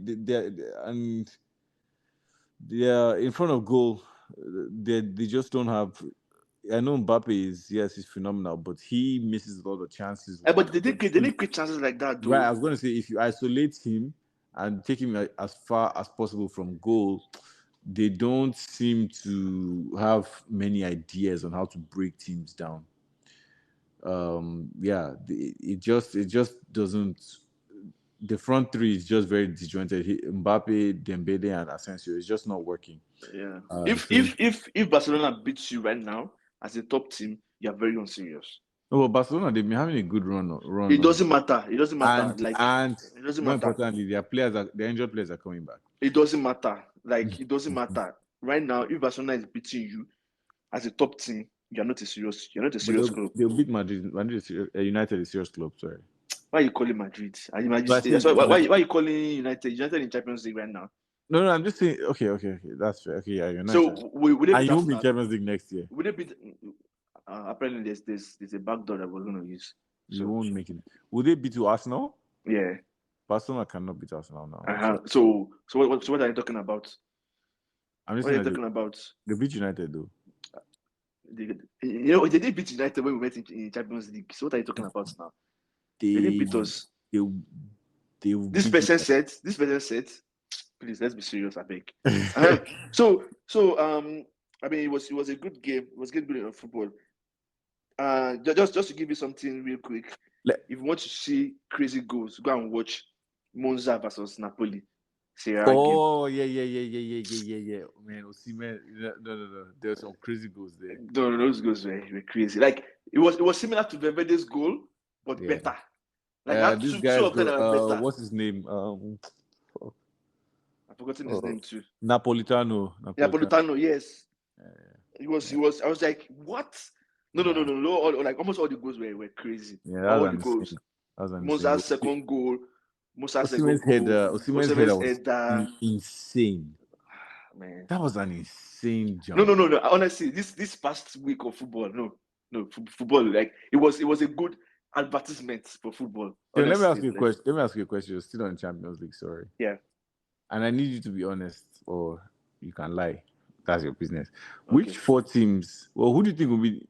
and they are in front of goal. They just don't have. I know Mbappe he's phenomenal, but he misses a lot of chances. But they didn't create chances like that, though. Right, I was going to say, if you isolate him and take him as far as possible from goal, they don't seem to have many ideas on how to break teams down. It just doesn't. The front three is just very disjointed. Mbappe, Dembele, and Asensio is just not working. Yeah. If Barcelona beats you right now as a top team, you are very unserious. No, but Barcelona, they've been having a good run. It doesn't matter. It doesn't matter. And it doesn't more matter. Importantly, their injured players are coming back. It doesn't matter. It doesn't matter. Right now, if Barcelona is beating you as a top team, you're not a serious club. They'll beat Madrid. United is a serious club. Sorry. Why are you calling Madrid? Are you Madrid? So I State? think Why are you calling United? United in Champions League right now. No, I'm just saying. Okay. That's fair. Okay, yeah, United. So would they and beat you won't be Arsenal? Champions League next year. Would they beat? Apparently, there's a back door that we're going to use. So. You won't make it. Would they beat Arsenal? Yeah. Barcelona cannot beat Arsenal now. So what are you talking about? I'm just what are you talking about? They beat United though. They did beat United when we met in Champions League. So what are you talking about now? They didn't beat us. This person said. Please, let's be serious, I beg. So I mean, it was a good game. It was good of football. Just to give you something real quick. If you want to see crazy goals, go and watch Monza versus Napoli. Yeah. Man, Osimhen, no. There's some crazy goals there. No, those goals were crazy. Like it was similar to Valverde's goal, but better. Like this guy, better. What's his name? I've forgotten his name too. Napolitano, yes. He was. I was like, what? No. Like almost all the goals were crazy. Yeah, all the goals. Monza's second goal. Osimhen's header was insane. Man, that was an insane jump. No. Honestly, this past week of football, no football. Like it was a good advertisement for football. Honestly, let me ask you a question. You're still on Champions League, sorry. Yeah. And I need you to be honest, or you can lie. That's your business. Okay. Which four teams? Well, who do you think will be?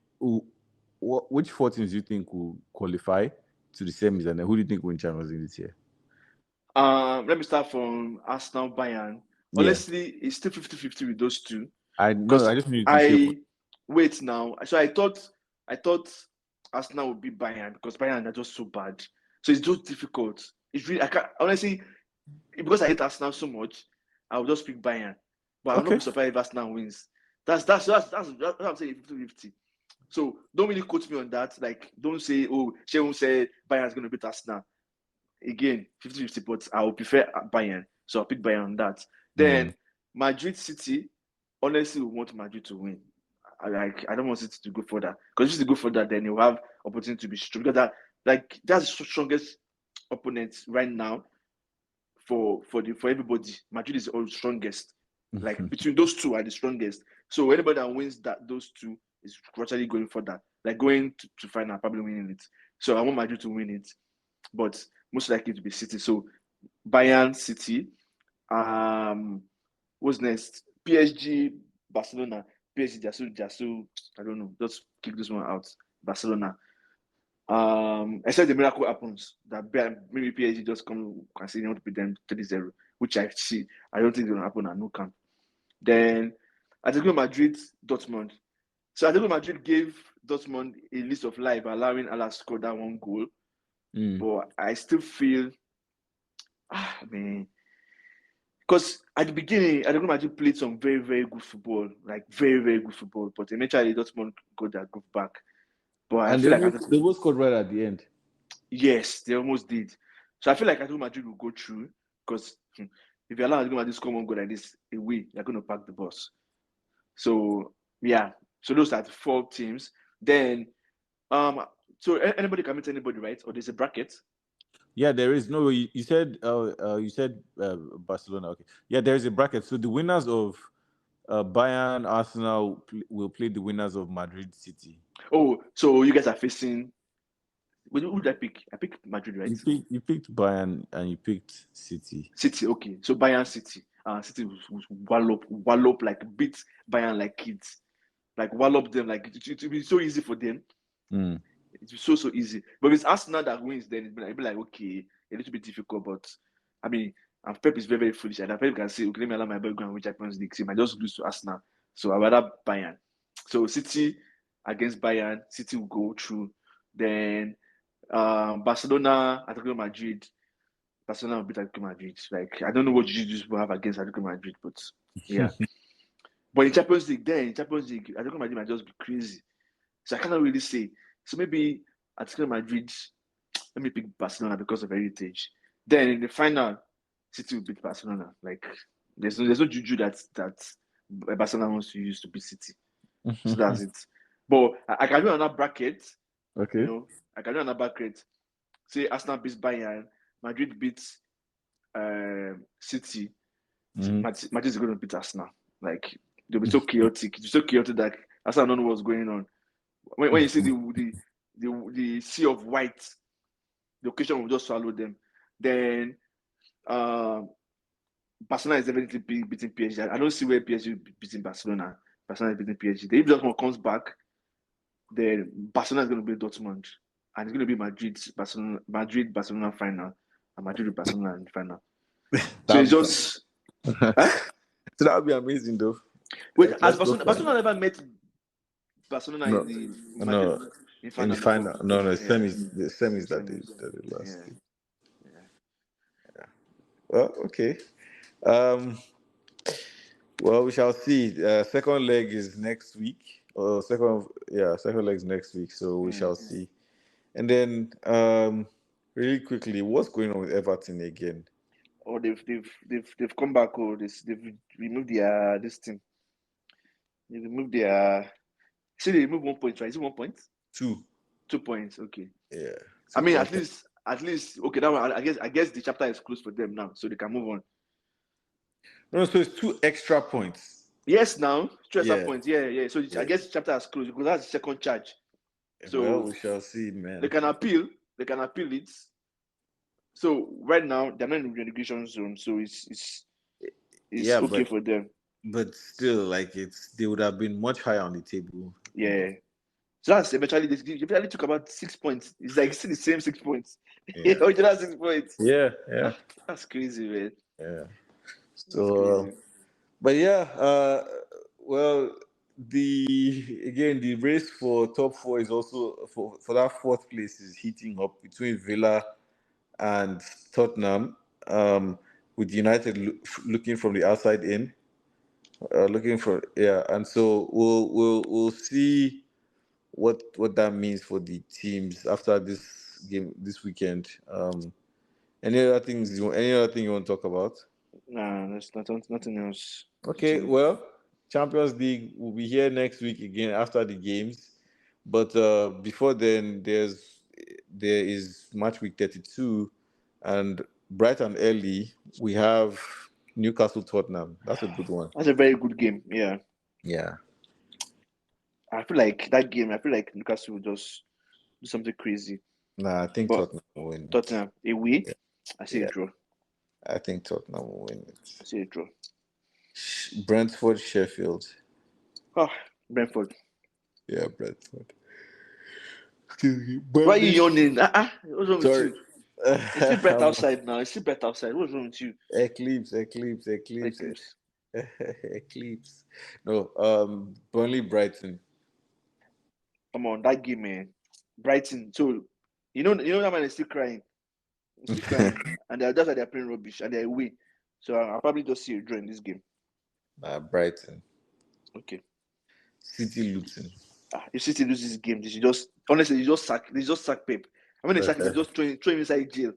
Which four teams do you think will qualify to the semis, and then who do you think will win Champions League this year? Let me start from Arsenal, Bayern. Yeah. Honestly, it's still 50-50 with those two. I just need to wait now. So I thought Arsenal would be Bayern because Bayern are just so bad. So it's just difficult. It's really I can't honestly because I hate Arsenal so much. I will just pick Bayern, but I'll not be surprised if Arsenal wins. That's what I'm saying. 50-50. So don't really quote me on that. Like don't say Shehu said Bayern is going to beat Arsenal. Again, 50-50, but I would prefer Bayern. So I'll pick Bayern on that. Then Madrid City, honestly, we want Madrid to win. I don't want City to go further. Because if they go further, then you'll have opportunity to be strong. Because that's the strongest opponent right now for everybody. Madrid is the strongest. Like between those two are the strongest. So anybody that wins those two is gradually going further. Like going to final, probably winning it. So I want Madrid to win it. But most likely to be City. So Bayern, City. What's next? PSG, Barcelona. PSG, just I don't know. Just kick this one out. Barcelona. Except the miracle happens that maybe PSG just come and say they want to beat them 3-0, which I see. I don't think it's gonna happen at Nou Camp. Then Atletico Madrid, Dortmund. So Atletico Madrid gave Dortmund a list of life, allowing Alas to score that one goal. But I still feel, because at the beginning, Atletico Madrid played some very, very good football, like very, very good football. But eventually, Dortmund got their group back. But I feel like they both scored right at the end. Yes, they almost did. So I feel like Atletico Madrid will go through because if you allow Atletico Madrid to score one goal like this away, you're going to pack the bus. So yeah, so those are the four teams. Then, so anybody can meet anybody, right? Or there's a bracket. Yeah, there is. No, you said Barcelona. Okay. Yeah, there is a bracket. So the winners of Bayern, Arsenal will play the winners of Madrid City. Oh, so you guys are facing. Who did I pick? I picked Madrid, right? You picked Bayern and you picked City. City, okay. So Bayern, City. City will wallop, like beat Bayern like kids. Like wallop them, like it will be so easy for them. It's so easy. But if it's Arsenal that wins, then it'll be like, okay, a little bit difficult. But I mean, and Pep is very, very foolish. And Pep can say, okay, let me allow my boy go and win Champions League. So he might just lose to Arsenal. So I'd rather Bayern. So City against Bayern, City will go through. Then Barcelona, Atletico Madrid. Barcelona will beat Atletico Madrid. Like, I don't know what juju will have against Atletico Madrid, but yeah. But in Champions League, Atletico Madrid might just be crazy. So I cannot really say. So maybe Atletico Madrid, let me pick Barcelona because of heritage. Then in the final, City will beat Barcelona. Like there's no juju that Barcelona wants to use to beat City. So that's it. But I can do another bracket. Okay. I can do another bracket. say Arsenal beats Bayern, Madrid beats City, Madrid is going to beat Arsenal. Like they'll be so chaotic. It's so chaotic that Arsenal don't know what's going on. When you see the sea of white, the occasion will just swallow them. Then Barcelona is definitely beating PSG. I don't see where PSG is beating Barcelona. Barcelona is beating PSG. If Dortmund comes back, then Barcelona is going to be Dortmund, and it's going to be Barcelona final, and Madrid Barcelona in final. So it's just. So that would be amazing, though. Wait, has Barcelona never met Barcelona in the final? No, semis that they lost. Yeah. Well, okay. Well, we shall see. Second leg is next week. Second leg is next week. So we shall see. And then, really quickly, what's going on with Everton again? Oh, they've come back. Oh, they've removed their this thing. They removed their. See, they removed 1 point, right? Is it 1 point? 2 points. Okay. Yeah. I mean, at least. Okay, that one. I guess the chapter is closed for them now, so they can move on. No, so it's 2 extra points. Yes, now 2 extra points. Yeah. So I guess the chapter is closed because that's the second charge. So well, we shall see, man. They can appeal it. So right now they're not in the relegation zone, so it's okay for them. But still, like they would have been much higher on the table. Yeah. So that's eventually they took about 6 points. It's like still the same 6 points. Yeah. Original 6 points. Yeah. That's crazy, man. Yeah. So, but yeah, well, the race for top 4 is also for that 4th place is heating up between Villa and Tottenham, with United looking from the outside in, and so we'll see what that means for the teams after this game this weekend. Any other thing you want to talk about? Nah, there's nothing else. Okay, well, Champions League will be here next week again after the games, but before then there is match week 32, and bright and early we have Newcastle Tottenham. That's a good one. That's a very good game. Yeah. I feel like that game. I feel like Newcastle will just do something crazy. Nah, I think Tottenham will win. Tottenham away. Yeah. I see a draw. I think Tottenham will win it. I see a draw. Brentford, Sheffield. Oh, Brentford. Yeah, Brentford. Why are you yawning? What's wrong with you? It's still bright outside now. It's still bright outside. What's wrong with you? Eclipse. No, Burnley, Brighton. Come on, that game, man. Brighton. So, you know that man is still crying. And they're just like they're playing rubbish and they're away. So I'll probably just see a draw in this game. Brighton. Okay. City, Luton. If City loses this game, they should just sack Pep. I mean, they sack him, they just throw him inside jail.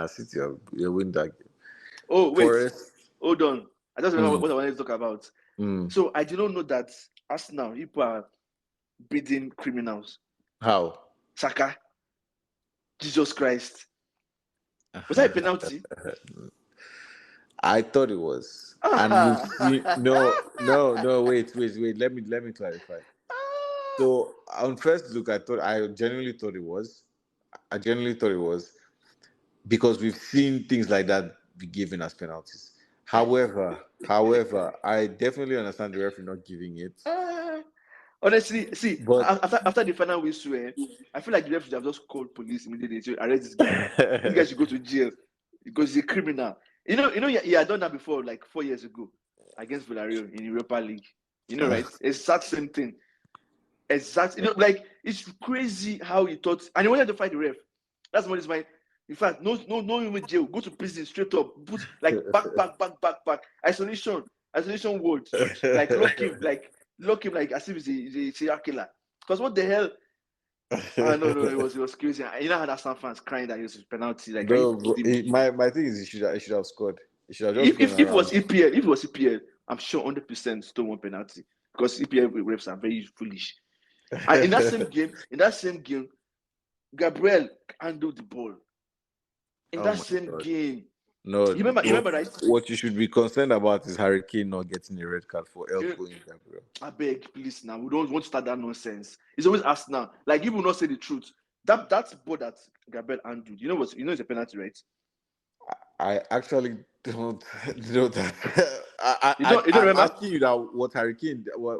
City will win that game. Oh, wait. Forest. Hold on. I just remember what I wanted to talk about. So I did not know that Arsenal, people are beating criminals. How? Saka. Jesus Christ. Was that a penalty? I thought it was. And we've seen, no, wait. Let me clarify. So on first look, I genuinely thought it was. Because we've seen things like that be given as penalties. However, I definitely understand the referee not giving it. Honestly, see, but after the final whistle, I feel like the referee have just called police immediately to arrest this guy. This guy should go to jail because he's a criminal. You know, he had done that before, like 4 years ago, against Villarreal in Europa League. You know, right? Exact same thing. Exact. You know, like it's crazy how he thought, and he wanted to fight the ref. That's what his mind. In fact, no even jail. Go to prison straight up. Put like back. Isolation ward. Like lock him like as if he's a serial killer. Because what the hell? No, it was crazy. You know how that some fans crying that it was a penalty. Like my thing is he should have scored. He should have just if it was EPL, I'm sure 100% still won penalty because EPL refs are very foolish. And in that same game, Gabriel handled the ball in that same game. No, you remember, right? What you should be concerned about is Harry Kane not getting a red card for elbowing Gabriel. I beg, please now. We don't want to start that nonsense. It's always asked now. Like, you will not say the truth. That's ball that Gabriel handled. You know it's a penalty, right? I actually don't know that. You don't I'm remember? asking you that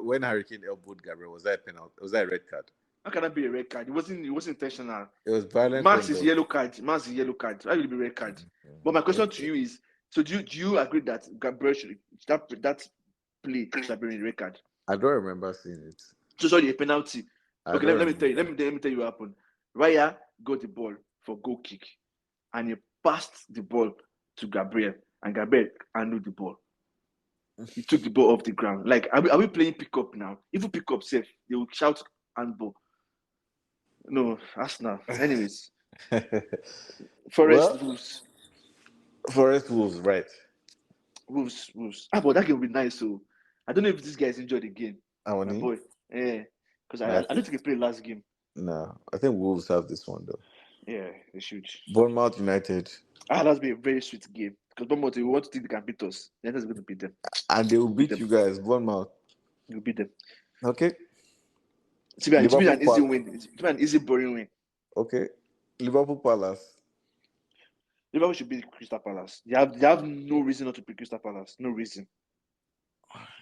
when Harry Kane elbowed Gabriel, was that a penalty? Was that a red card? How can that be a red card? It wasn't intentional. It was violent. Max is yellow card. How will it be red card? Mm-hmm. But my question to you is: so do you agree that Gabriel that play should have been a red card? I don't remember seeing it. So sorry, a penalty. Okay, let me tell you. Let me tell you what happened. Raya got the ball for goal kick, and he passed the ball to Gabriel, and Gabriel handled the ball. He took the ball off the ground. Like, are we playing pick up now? If we pick up safe, they will shout handball. No, Arsenal. Anyways, Forest Wolves. Forest Wolves, right? Wolves. But that game will be nice. So I don't know if these guys enjoyed the game. My boy, yeah, because I don't think they played last game. No, I think Wolves have this one though. Yeah, they should. Bournemouth United. That's be a very sweet game because Bournemouth, we want to think they can beat us. United's going to beat them, and they will beat you guys. Bournemouth. You beat them. Okay. It's been an easy win. It's been an easy, boring win. Okay. Liverpool Palace. Liverpool should beat Crystal Palace. They have no reason not to beat Crystal Palace. No reason.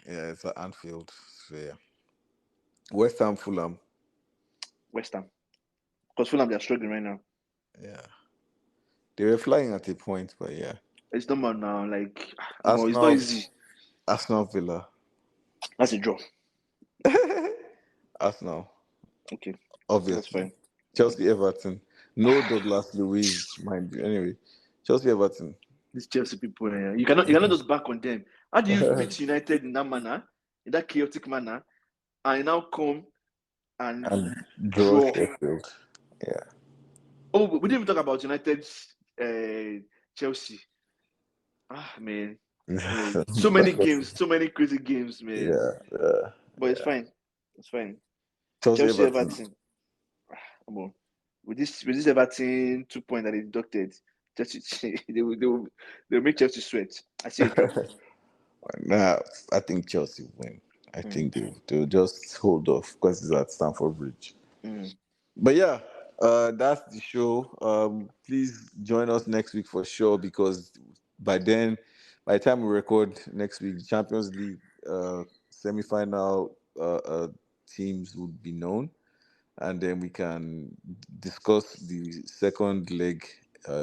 Yeah, it's at Anfield. So yeah. West Ham, Fulham. West Ham. Because Fulham, they are struggling right now. Yeah. They were flying at a point, but yeah. It's normal now. Like, Arsenal, it's not easy. Arsenal Villa. That's a draw. Arsenal. Okay. Obviously. That's fine. Chelsea Everton. No Douglas Luiz, mind you. Anyway, Chelsea Everton. These Chelsea people, you cannot just back on them. How do you beat United in that manner, in that chaotic manner, and now come and draw? Sheffield. Yeah. Oh, we didn't even talk about United's Chelsea. Man. So many games, so many crazy games, man. Yeah. But it's fine. It's fine. Chelsea Everton. Come on. With this Everton 2 point that they deducted, Chelsea, they'll make Chelsea sweat. I see it. Nah, I think Chelsea win. I think they'll just hold off because it's at Stamford Bridge. But yeah, that's the show. Please join us next week for sure, because by the time we record next week, the Champions League semi-final teams would be known, and then we can discuss the second leg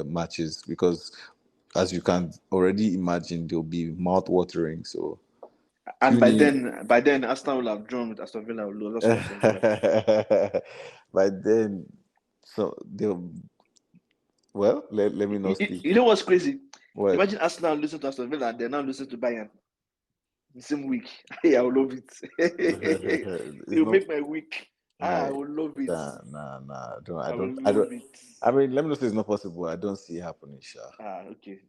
matches, because as you can already imagine, they'll be mouth-watering. So, and by then, Arsenal will have drawn with Aston Villa. By then, so they'll. Well, let me not speak. You know what's crazy? What? Imagine Arsenal listen to Aston Villa and they're now listening to Bayern the same week. Hey, I will love it. It will make my week. I will love it. Nah. I don't. I mean, let me not say it's not possible. I don't see it happening, sure. Okay.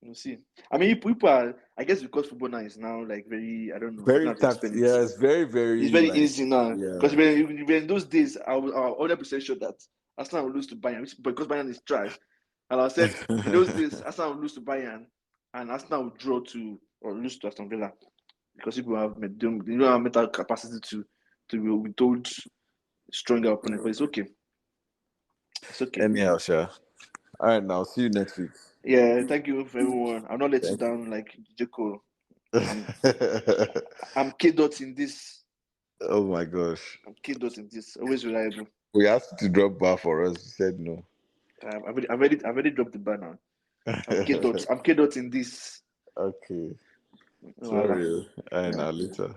We'll see. I mean, people are. I guess because football now is now like very. I don't know. Very tactical. Yeah, it's very, very. It's very easy now. Because when in those days, I was 100% sure that Arsenal will lose to Bayern, because Bayern is trash. And I said in those days, Arsenal will lose to Bayern, and Arsenal will draw to or lose to Aston Villa, because people they don't have mental capacity to be told stronger opponent. But it's okay. It's okay. Anyhow, sure. All right, now see you next week. Yeah, thank you for everyone. I'll not let you down like Jeko. I'm K.O.W.N in this. Oh my gosh. I'm K.O.W.N in this. Always reliable. We asked to drop bar for us. You said no. I've already dropped the bar now. I'm K.O.W.N in this. Okay. Sorry. All right, now later.